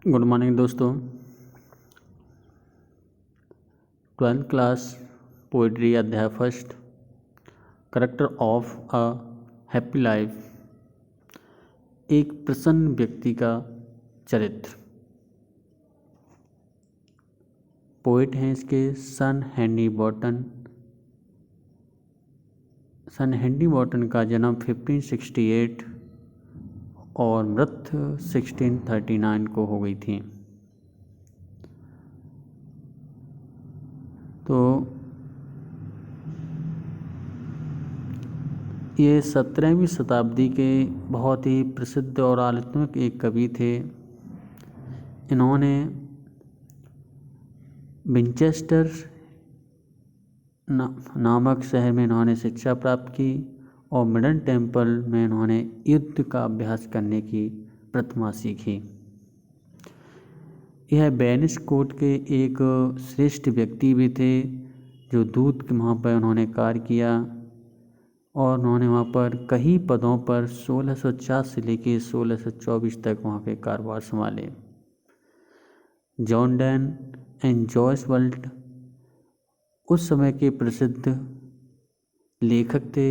Good morning दोस्तों। 12th class poetry अध्याय first, character of a happy life. एक प्रसन्न व्यक्ति का चरित्र। पोइट हैं इसके सन हेनरी वॉटन। सन हेनरी वॉटन का जन्म 1568 और मृत्यु 1639 को हो गई थी। तो ये 17वीं शताब्दी के बहुत ही प्रसिद्ध और आलोचनात्मक एक कवि थे। इन्होंने विंचेस्टर नामक शहर में इन्होंने शिक्षा प्राप्त की और मिडन टेम्पल में इन्होंने युद्ध का अभ्यास करने की प्रतिभा सीखी। यह वेनिस कोर्ट के एक श्रेष्ठ व्यक्ति भी थे जो दूत के वहाँ पर उन्होंने कार्य किया और उन्होंने वहाँ पर कई पदों पर 1650 से लेकर 1624 तक वहाँ के कारोबार संभाले। John Donne and Joyce Walt उस समय के प्रसिद्ध लेखक थे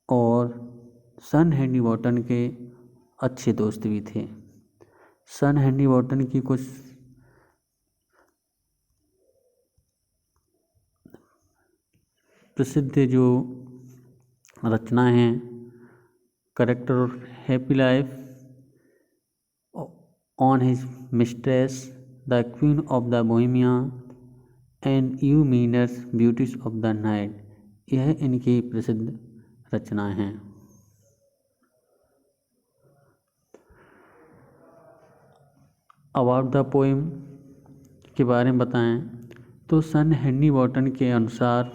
और सन हेनरी वॉटन के अच्छे दोस्त भी थे। सन हेनरी वॉटन की कुछ प्रसिद्ध जो रचनाएं हैं, character of happy life, on his mistress, the queen of the Bohemia and you meaners beauties of the night, यह इनकी प्रसिद्ध रचनाएं हैं। अबाउट द पोएम के बारे में बताएं तो सन हेनरी वॉटन के अनुसार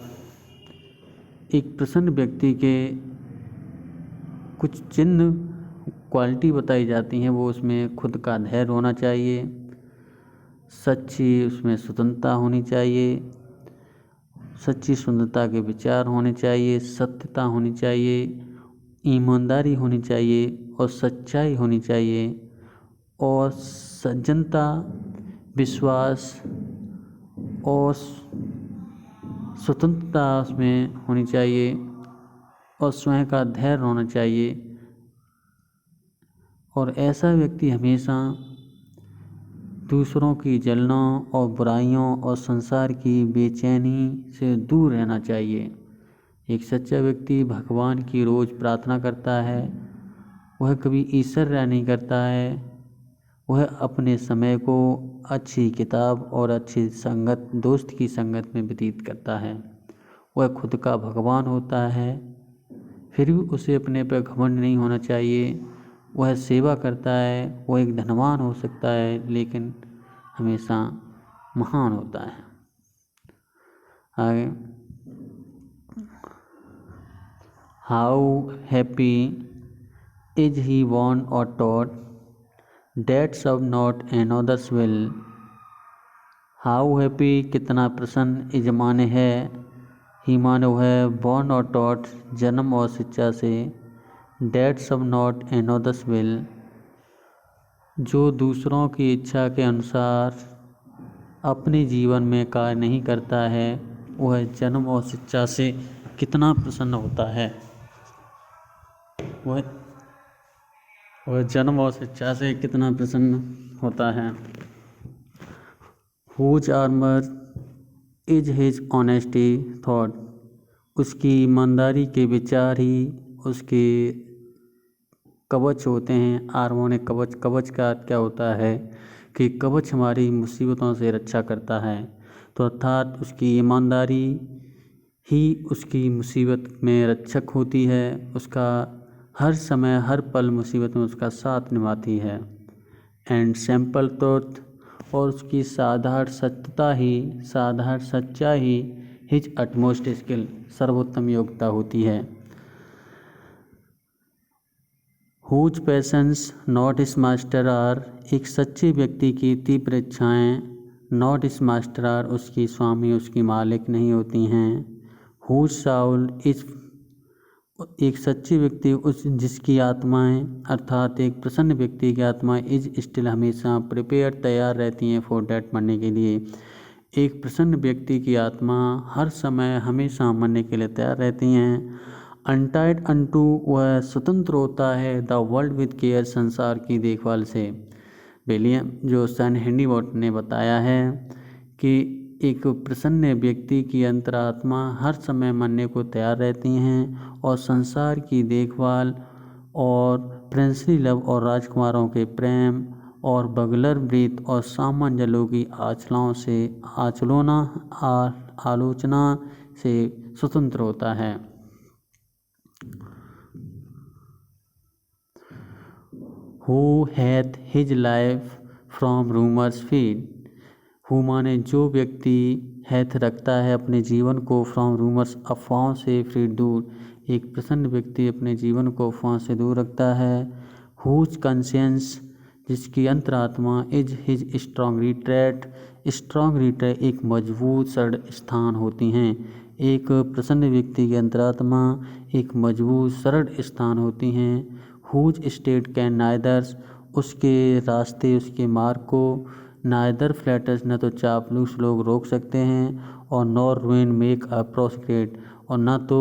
एक प्रसन्न व्यक्ति के कुछ चिन्ह क्वालिटी बताई जाती हैं। वो उसमें खुद का धैर्य होना चाहिए, सच्ची उसमें स्वतंत्रता होनी चाहिए, सच्ची सुंदरता के विचार होने चाहिए, सत्यता होनी चाहिए, ईमानदारी होनी चाहिए और सच्चाई होनी चाहिए और सज्जनता, विश्वास और स्वतंत्रता उसमें होनी चाहिए और स्वयं का धैर्य होना चाहिए। और ऐसा व्यक्ति हमेशा दूसरों की जलनों और बुराइयों और संसार की बेचैनी से दूर रहना चाहिए। एक सच्चा व्यक्ति भगवान की रोज़ प्रार्थना करता है, वह कभी ईर्ष्या नहीं करता है, वह अपने समय को अच्छी किताब और अच्छी संगत, दोस्त की संगत में व्यतीत करता है। वह खुद का भगवान होता है, फिर भी उसे अपने पर घमंड नहीं होना चाहिए। वह सेवा करता है, वह एक धनवान हो सकता है लेकिन हमेशा महान होता है। आगे, हाउ हैप्पी इज ही वॉन और टॉट डेट सब not another's will. How happy कितना प्रसन्न, इज माने है, ही माने है, बॉर्न और टॉट जन्म और शिक्षा से, डेट सब नॉट एनोदर्स विल जो दूसरों की इच्छा के अनुसार अपने जीवन में कार्य नहीं करता है, वह जन्म और शिक्षा से कितना प्रसन्न होता है। वह जन्म और शिक्षा से कितना प्रसन्न होता है। Whose armour is his honesty thought, उसकी ईमानदारी के विचार ही उसके कवच होते हैं। आर्मर ने कवच, कवच का अर्थ क्या होता है कि कवच हमारी मुसीबतों से रक्षा करता है। तो अर्थात उसकी ईमानदारी ही उसकी मुसीबत में रक्षक होती है, उसका हर समय हर पल मुसीबत में उसका साथ निभाती है। एंड सिंपल ट्रुथ, और उसकी साधारण सत्यता ही, साधारण सच्चा ही हिज अटमोस्ट स्किल, सर्वोत्तम योग्यता होती है। हुज पैशंस नॉट इस मास्टर आर, एक सच्चे व्यक्ति की तीव्र इच्छाएँ नॉट इस मास्टर आर, उसकी स्वामी उसकी मालिक नहीं होती हैं। हुज साउल इज एक सच्चे व्यक्ति उस जिसकी आत्माएं अर्थात एक प्रसन्न व्यक्ति की आत्मा इज स्टिल हमेशा प्रिपेयर तैयार रहती हैं फॉर डेथ मरने के लिए। एक प्रसन्न व्यक्ति की आत्मा हर समय हमेशा मरने के लिए तैयार रहती हैं। अनटाइड अनटू वह स्वतंत्र होता है द वर्ल्ड विद केयर संसार की देखभाल से। विलियम जो सन हेनरी वॉट ने बताया है कि एक प्रसन्न व्यक्ति की अंतरात्मा हर समय मरने को तैयार रहती हैं और संसार की देखभाल और प्रिंसली लव और राजकुमारों के प्रेम और बगलर ब्रीथ और सामान्य जलों की आलोचना से स्वतंत्र होता है। Who hath his life from rumours feed. Who माने जो व्यक्ति हैथ रखता है अपने जीवन को फ्रॉम रूमर्स अफवाहों से फ्री दूर। एक प्रसन्न व्यक्ति अपने जीवन को अफवाहों से दूर रखता है। हुज कंशियंस जिसकी अंतरात्मा is his strong retreat. Strong retreat एक मजबूत सड़ स्थान होती हैं। एक प्रसन्न व्यक्ति की अंतरात्मा एक मजबूत सरल स्थान होती हैं। हुज स्टेट कैन नाइदर्स उसके रास्ते उसके मार्ग को नाइदर फ्लैटर्स न तो चापलूस लोग रोक सकते हैं और नॉर रुइन मेक अ प्रोस्क्रेट और न तो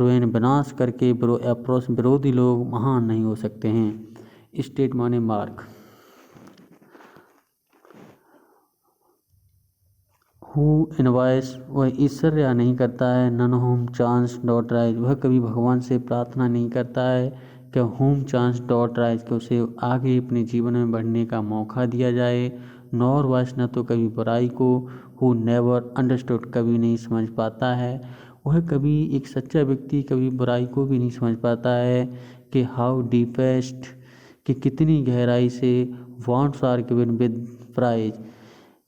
रुइन विनाश करके विरोधी लोग महान नहीं हो सकते हैं। स्टेट माने मार्ग। हु इनवाइस वह ईर्ष्या नहीं करता है। None whom chance doth raise वह कभी भगवान से प्रार्थना नहीं करता है कि होम चांस डॉट राइज कि उसे आगे अपने जीवन में बढ़ने का मौका दिया जाए। नॉर वाइस न तो कभी बुराई को। हु नेवर अंडरस्टूड कभी नहीं समझ पाता है। वह कभी एक सच्चा व्यक्ति कभी बुराई को भी नहीं समझ पाता है कि हाउ डीपेस्ट कि कितनी गहराई से wounds are given with praise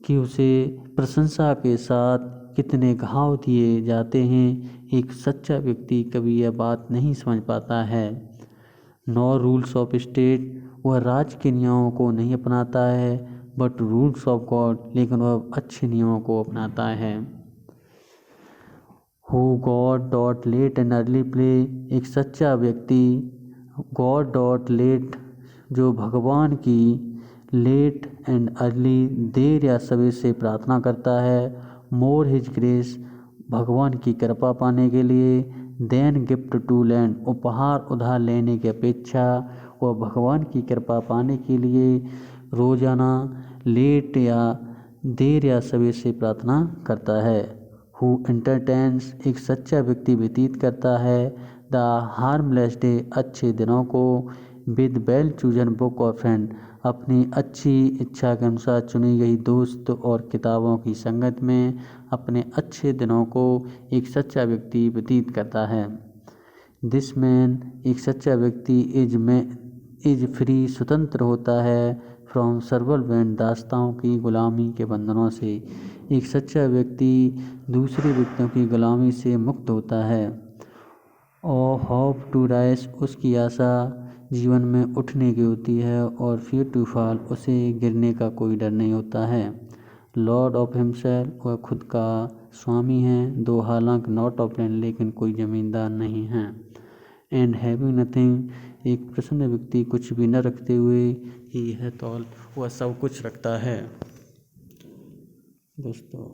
कि उसे प्रशंसा के साथ कितने घाव दिए जाते हैं। एक सच्चा व्यक्ति कभी यह बात नहीं समझ पाता है। नॉर रूल्स ऑफ स्टेट वह राज के नियमों को नहीं अपनाता है बट रूल्स ऑफ गॉड लेकिन वह अच्छे नियमों को अपनाता है। Who God doth late and early pray एक सच्चा व्यक्ति गॉड डॉट लेट जो भगवान की लेट एंड अर्ली देर या सवेर से प्रार्थना करता है। मोर हिज ग्रेस भगवान की कृपा पाने के लिए। देन गिफ्ट टू लैंड उपहार उधार लेने की अपेक्षा वह भगवान की कृपा पाने के लिए रोजाना लेट या देर या सवेर से प्रार्थना करता है। हु एंटरटेन्स एक सच्चा व्यक्ति व्यतीत करता है द हार्मलेस डे अच्छे दिनों को विद वेल चूजन बुक और फ्रेंड अपनी अच्छी इच्छा के अनुसार चुनी गई दोस्त और किताबों की संगत में अपने अच्छे दिनों को एक सच्चा व्यक्ति व्यतीत करता है। दिस मैन एक सच्चा व्यक्ति इज फ्री स्वतंत्र होता है फ्रॉम सर्वलवेंट दास्ताओं की गुलामी के बंधनों से। एक सच्चा व्यक्ति दूसरे व्यक्तियों की गुलामी से मुक्त होता है। और होप टू राइज उसकी आशा जीवन में उठने की होती है और फियर टू फॉल उसे गिरने का कोई डर नहीं होता है। लॉर्ड ऑफ हिमसेल्फ वह खुद का स्वामी है दो हालांकि नॉट ऑफ लैंड लेकिन कोई जमींदार नहीं है। एंड हैविंग नथिंग एक प्रसन्न व्यक्ति कुछ भी न रखते हुए ही है तो वह सब कुछ रखता है। दोस्तों